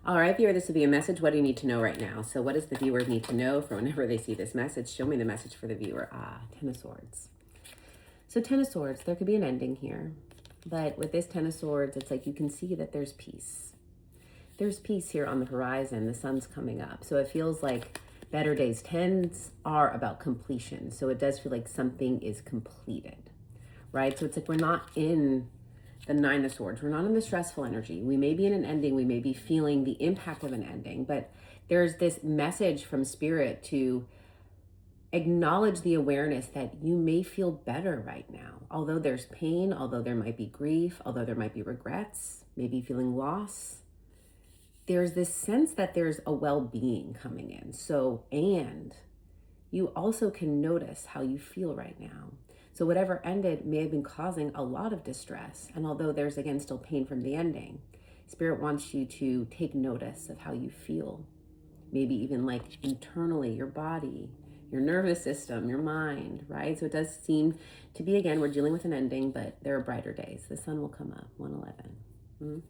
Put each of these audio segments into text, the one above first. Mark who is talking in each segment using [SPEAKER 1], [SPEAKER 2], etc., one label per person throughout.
[SPEAKER 1] All right, viewer, this will be a message. What do you need to know right now? So what does the viewer need to know for whenever they see this message? Show me the message for the viewer. Ten of Swords. So Ten of Swords, there could be an ending here. But with this Ten of Swords, it's like you can see that there's peace. There's peace here on the horizon. The sun's coming up. So it feels like better days. Tens are about completion. So it does feel like something is completed, right? So it's like we're not in the Nine of Swords. We're not in the stressful energy. We may be in an ending. We may be feeling the impact of an ending, but there's this message from Spirit to acknowledge the awareness that you may feel better right now. Although there's pain, although there might be grief, although there might be regrets, maybe feeling loss, there's this sense that there's a well-being coming in. So, and you also can notice how you feel right now. So whatever ended may have been causing a lot of distress. And although there's, again, still pain from the ending, Spirit wants you to take notice of how you feel. Maybe even like internally, your body, your nervous system, your mind, right? So it does seem to be, again, we're dealing with an ending, but there are brighter days. The sun will come up, 111.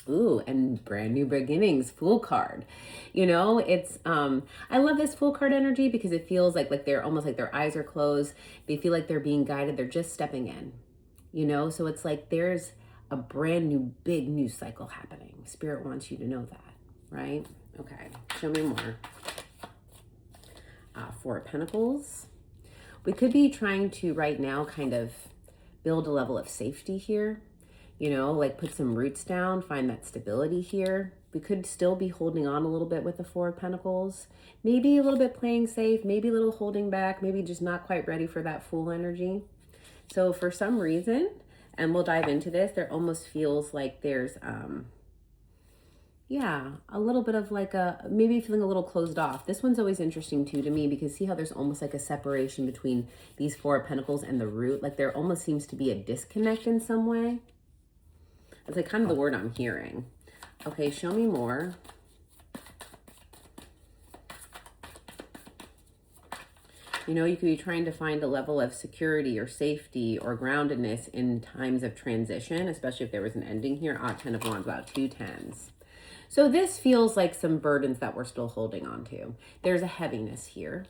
[SPEAKER 1] Ooh, and brand new beginnings, Fool card. You know, it's, I love this Fool card energy because it feels like they're almost like their eyes are closed. They feel like they're being guided. They're just stepping in, you know? So it's like there's a brand new, big news cycle happening. Spirit wants you to know that, right? Okay, show me more. Four of Pentacles. We could be trying to right now kind of build a level of safety here. You know, like put some roots down, find that stability here. We could still be holding on a little bit with the Four of Pentacles. Maybe a little bit playing safe, maybe a little holding back, maybe just not quite ready for that Fool energy. So for some reason, and we'll dive into this, there almost feels like there's, yeah, a little bit of like maybe feeling a little closed off. This one's always interesting too to me because see how there's almost like a separation between these Four of Pentacles and the root? Like there almost seems to be a disconnect in some way. It's like kind of the word I'm hearing. Okay, show me more. You know, you could be trying to find a level of security or safety or groundedness in times of transition, especially if there was an ending here. 10 of Wands, about 2 tens. So this feels like some burdens that we're still holding on to. There's a heaviness here.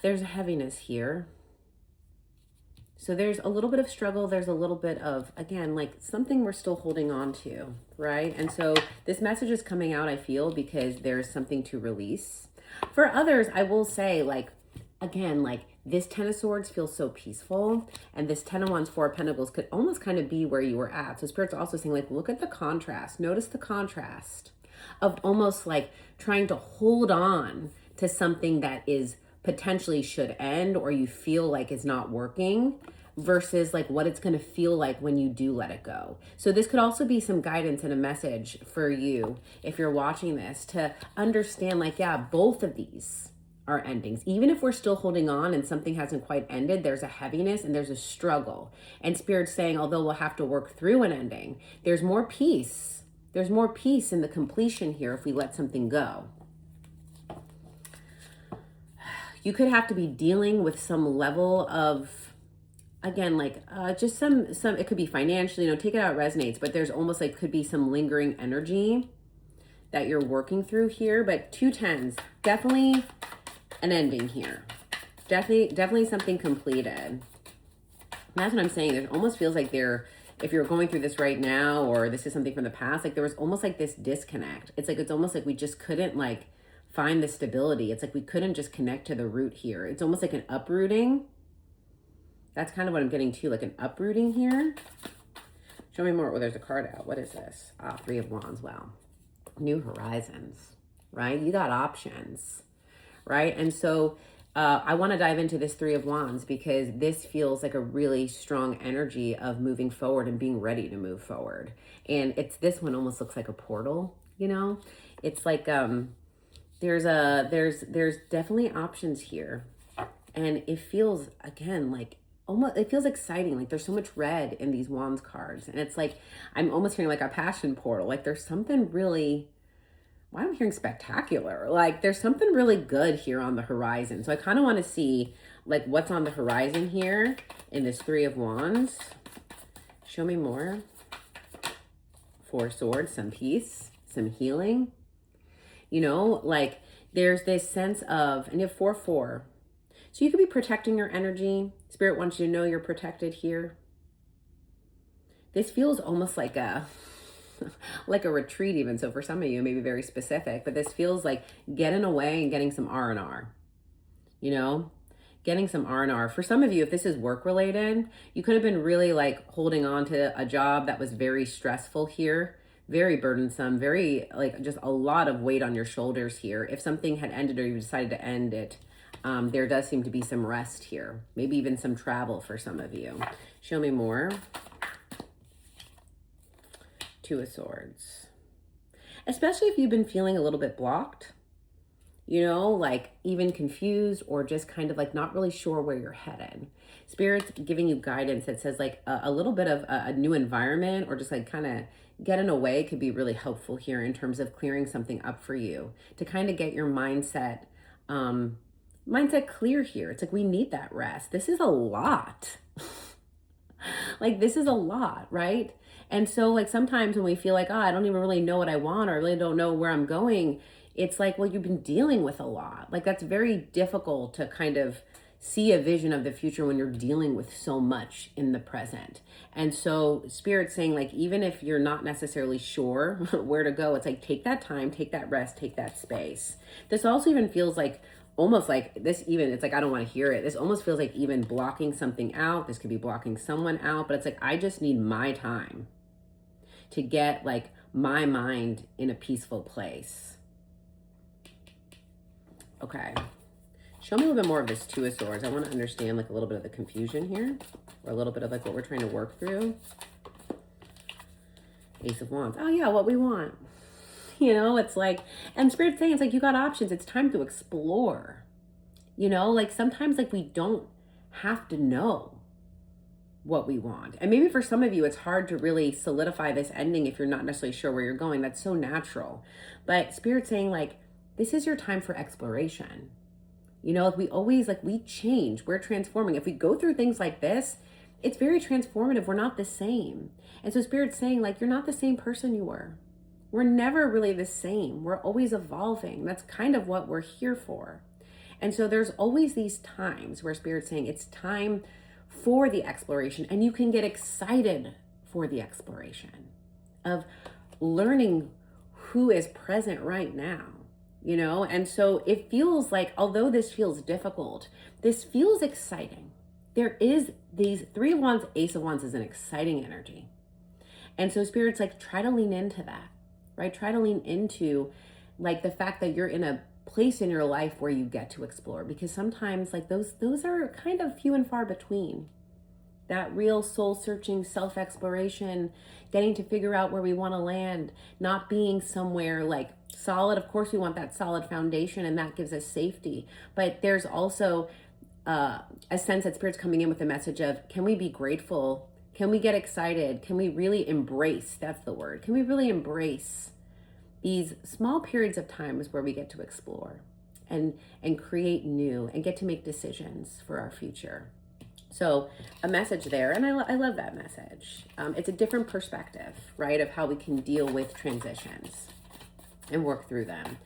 [SPEAKER 1] There's a heaviness here. So there's a little bit of struggle. There's a little bit of, again, like something we're still holding on to, right? And so this message is coming out, I feel, because there's something to release. For others, I will say, like, again, like this Ten of Swords feels so peaceful. And this Ten of Wands, Four of Pentacles could almost kind of be where you were at. So Spirit's also saying, like, look at the contrast. Notice the contrast of almost like trying to hold on to something that is potentially should end or you feel like is not working versus like what it's going to feel like when you do let it go. So this could also be some guidance and a message for you if you're watching this to understand like, yeah, both of these are endings. Even if we're still holding on and something hasn't quite ended, there's a heaviness and there's a struggle. And Spirit's saying, although we'll have to work through an ending, there's more peace. There's more peace in the completion here if we let something go. You could have to be dealing with some level of, again, like just some, it could be financially, you know, take it how it resonates, but there's almost like could be some lingering energy that you're working through here. But 2 tens, definitely an ending here. Definitely something completed. And that's what I'm saying. It almost feels like if you're going through this right now, or this is something from the past, like there was almost like this disconnect. It's like, it's almost like we just couldn't like find the stability. It's like we couldn't just connect to the root here. It's almost like an uprooting. That's kind of what I'm getting to, like an uprooting here. Show me more. Oh, there's a card out. What is this? 3 of Wands. Wow. New horizons, right? You got options, right? And so I want to dive into this 3 of Wands because this feels like a really strong energy of moving forward and being ready to move forward. And this one almost looks like a portal, you know? It's like, there's definitely options here. And it feels, again, like almost, it feels exciting. Like there's so much red in these Wands cards. And it's like, I'm almost hearing like a passion portal. Like there's something really, why am I hearing spectacular? Like there's something really good here on the horizon. So I kind of want to see like what's on the horizon here in this 3 of Wands. Show me more. Four of Swords, some peace, some healing. You know, like there's this sense of, and you have 4-4. So you could be protecting your energy. Spirit wants you to know you're protected here. This feels almost like a like a retreat even. So for some of you, maybe very specific, but this feels like getting away and getting some R&R, you know, getting some R&R. For some of you, if this is work related, you could have been really like holding on to a job that was very stressful here, very burdensome, very like just a lot of weight on your shoulders here. If something had ended or you decided to end it, there does seem to be some rest here, maybe even some travel for some of you. Show me more. Two of Swords. Especially if you've been feeling a little bit blocked, you know, like even confused or just kind of like not really sure where you're headed. Spirit's giving you guidance that says like a little bit of a new environment or just like kind of getting away could be really helpful here in terms of clearing something up for you to kind of get your mindset clear here. It's like we need that rest. This is a lot. Like this is a lot, right? And so like sometimes when we feel like, oh, I don't even really know what I want or I really don't know where I'm going, it's like, well, you've been dealing with a lot. Like that's very difficult to kind of see a vision of the future when you're dealing with so much in the present. And so Spirit's saying like, even if you're not necessarily sure where to go, it's like, take that time, take that rest, take that space. This also even feels like almost like this even, it's like, I don't want to hear it. This almost feels like even blocking something out. This could be blocking someone out, but it's like, I just need my time to get like my mind in a peaceful place. Okay. Show me a little bit more of this Two of Swords. I want to understand like a little bit of the confusion here or a little bit of like what we're trying to work through. Ace of Wands. Oh yeah, what we want. You know, it's like, and Spirit's saying it's like, you got options. It's time to explore. You know, like sometimes like we don't have to know what we want. And maybe for some of you, it's hard to really solidify this ending if you're not necessarily sure where you're going. That's so natural. But Spirit's saying like, this is your time for exploration. You know, like we always, like we change, we're transforming. If we go through things like this, it's very transformative. We're not the same. And so Spirit's saying like, you're not the same person you were. We're never really the same. We're always evolving. That's kind of what we're here for. And so there's always these times where Spirit's saying it's time for the exploration, and you can get excited for the exploration of learning who is present right now, you know? And so it feels like, although this feels difficult, this feels exciting. There is these Three of Wands, Ace of Wands is an exciting energy. And so Spirit's like, try to lean into that, right? Try to lean into like the fact that you're in a place in your life where you get to explore, because sometimes like those are kind of few and far between. That real soul searching, self-exploration, getting to figure out where we want to land, not being somewhere like solid. Of course we want that solid foundation and that gives us safety, but there's also a sense that Spirit's coming in with a message of, can we be grateful? Can we get excited? Can we really embrace, that's the word, can we really embrace these small periods of times where we get to explore and create new and get to make decisions for our future. So a message there, and I love that message. It's a different perspective, right, of how we can deal with transitions and work through them.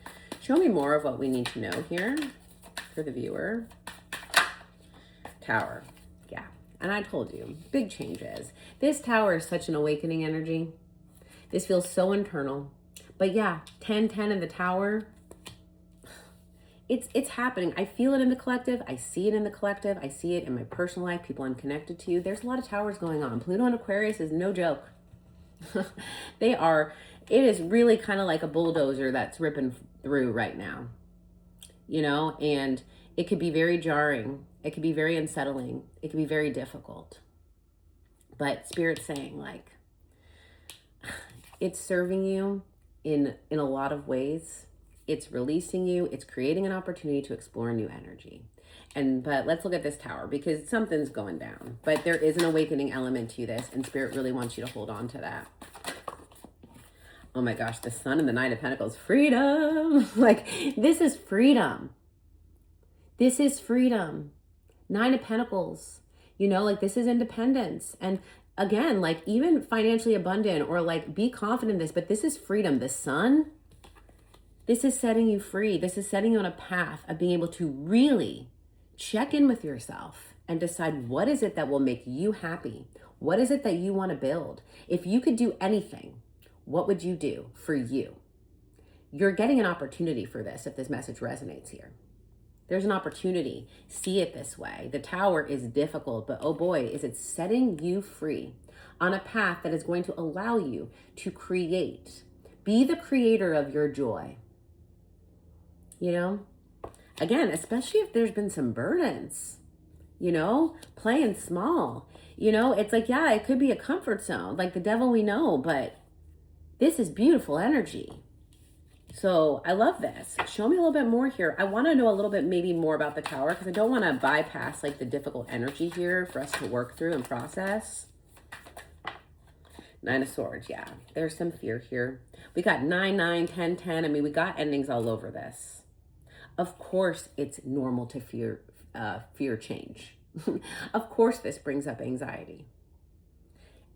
[SPEAKER 1] Show me more of what we need to know here for the viewer. Tower, yeah, and I told you, big changes. This Tower is such an awakening energy. This feels so internal. But yeah, 10-10 in the Tower, it's happening. I feel it in the collective. I see it in the collective. I see it in my personal life, people I'm connected to. There's a lot of towers going on. Pluto and Aquarius is no joke. It is really kind of like a bulldozer that's ripping through right now, you know, and it could be very jarring. It could be very unsettling. It could be very difficult. But Spirit's saying like, it's serving you in a lot of ways. It's releasing you. It's creating an opportunity to explore new energy. But let's look at this Tower, because something's going down. But there is an awakening element to this, and Spirit really wants you to hold on to that. Oh my gosh, the Sun and the Nine of Pentacles, freedom. Like, this is freedom. This is freedom. Nine of Pentacles, you know, like this is independence. And again, like even financially abundant or like be confident in this, but this is freedom. The sun, this is setting you free. This is setting you on a path of being able to really check in with yourself and decide what is it that will make you happy? What is it that you want to build? If you could do anything, what would you do for you? You're getting an opportunity for this if this message resonates here. There's an opportunity. See it this way. The tower is difficult, but oh boy, is it setting you free on a path that is going to allow you to create. Be the creator of your joy. You know, again, especially if there's been some burdens, you know, playing small, you know, it's like, yeah, it could be a comfort zone, like the devil we know, but this is beautiful energy. So I love this. Show me a little bit more here. I want to know a little bit maybe more about the tower because I don't want to bypass like the difficult energy here for us to work through and process. 9 of Swords, yeah. There's some fear here. We got 9, 9, 10, 10. I mean, we got endings all over this. Of course, it's normal to fear change. Of course, this brings up anxiety.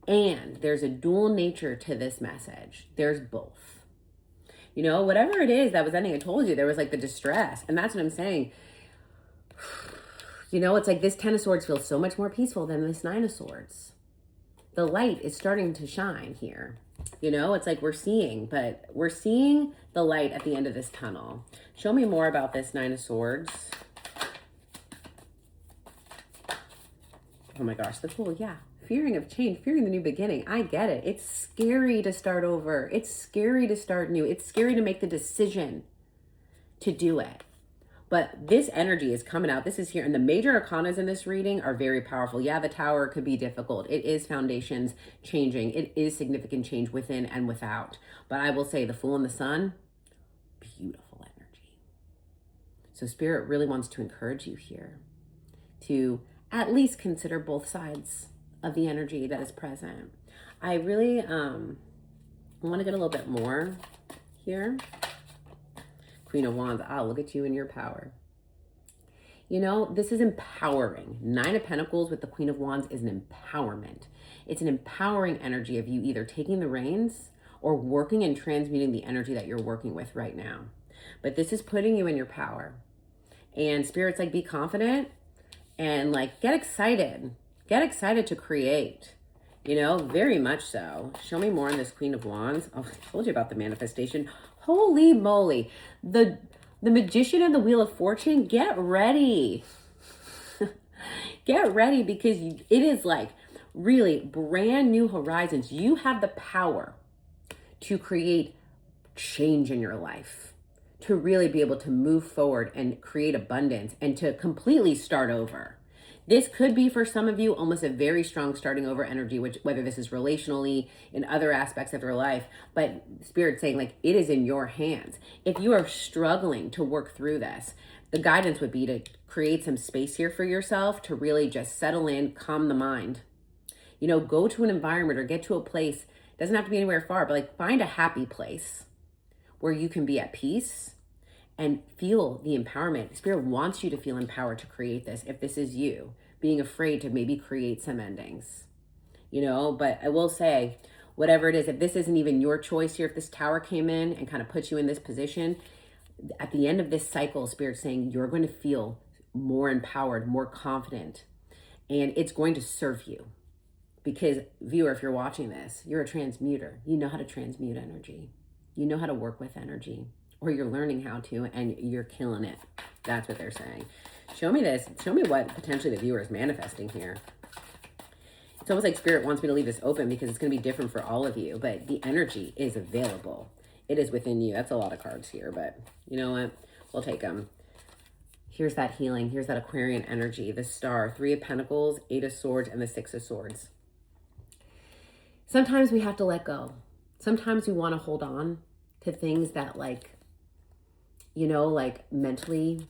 [SPEAKER 1] And there's a dual nature to this message. There's both. You know, whatever it is that was ending, I told you, there was like the distress. And that's what I'm saying. You know, it's like this 10 of Swords feels so much more peaceful than this 9 of Swords. The light is starting to shine here. You know, it's like we're seeing the light at the end of this tunnel. Show me more about this 9 of Swords. Oh my gosh, the Fool, yeah. Fearing of change, fearing the new beginning. I get it. It's scary to start over. It's scary to start new. It's scary to make the decision to do it. But this energy is coming out. This is here. And the major arcanas in this reading are very powerful. Yeah, the tower could be difficult. It is foundations changing. It is significant change within and without. But I will say the Fool and the Sun, beautiful energy. So Spirit really wants to encourage you here to at least consider both sides of the energy that is present. I really want to get a little bit more here. Queen of Wands, look at you in your power. You know, this is empowering. 9 of Pentacles with the Queen of Wands is an empowerment. It's an empowering energy of you either taking the reins or working and transmuting the energy that you're working with right now. But this is putting you in your power. And Spirit's like, be confident and like, get excited. Get excited to create, you know, very much so. Show me more on this Queen of Wands. Oh, I told you about the manifestation. Holy moly. The Magician and the Wheel of Fortune, get ready. Get ready because it is like really brand new horizons. You have the power to create change in your life, to really be able to move forward and create abundance and to completely start over. This could be for some of you almost a very strong starting over energy, which whether this is relationally in other aspects of your life, but Spirit's saying like it is in your hands. If you are struggling to work through this, the guidance would be to create some space here for yourself to really just settle in, calm the mind. You know, go to an environment or get to a place, doesn't have to be anywhere far, but like find a happy place where you can be at peace and feel the empowerment. Spirit wants you to feel empowered to create this. If this is you, being afraid to maybe create some endings, you know, but I will say, whatever it is, if this isn't even your choice here, if this tower came in and kind of puts you in this position, at the end of this cycle, Spirit's saying you're going to feel more empowered, more confident, and it's going to serve you. Because viewer, if you're watching this, you're a transmuter. You know how to transmute energy. You know how to work with energy. Or you're learning how to, and you're killing it. That's what they're saying. Show me this. Show me what potentially the viewer is manifesting here. It's almost like Spirit wants me to leave this open because it's going to be different for all of you. But the energy is available. It is within you. That's a lot of cards here. But you know what? We'll take them. Here's that healing. Here's that Aquarian energy. The Star, 3 of Pentacles, 8 of Swords, and the 6 of Swords. Sometimes we have to let go. Sometimes we want to hold on to things that like, you know, like mentally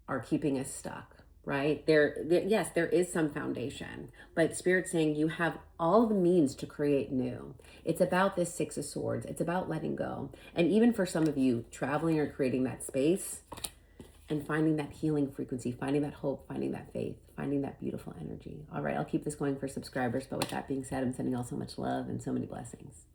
[SPEAKER 1] are keeping us stuck, right? Yes, there is some foundation, but Spirit's saying you have all the means to create new. It's about this 6 of Swords. It's about letting go. And even for some of you traveling or creating that space, and finding that healing frequency, finding that hope, finding that faith, finding that beautiful energy. All right, I'll keep this going for subscribers, but with that being said, I'm sending you all so much love and so many blessings.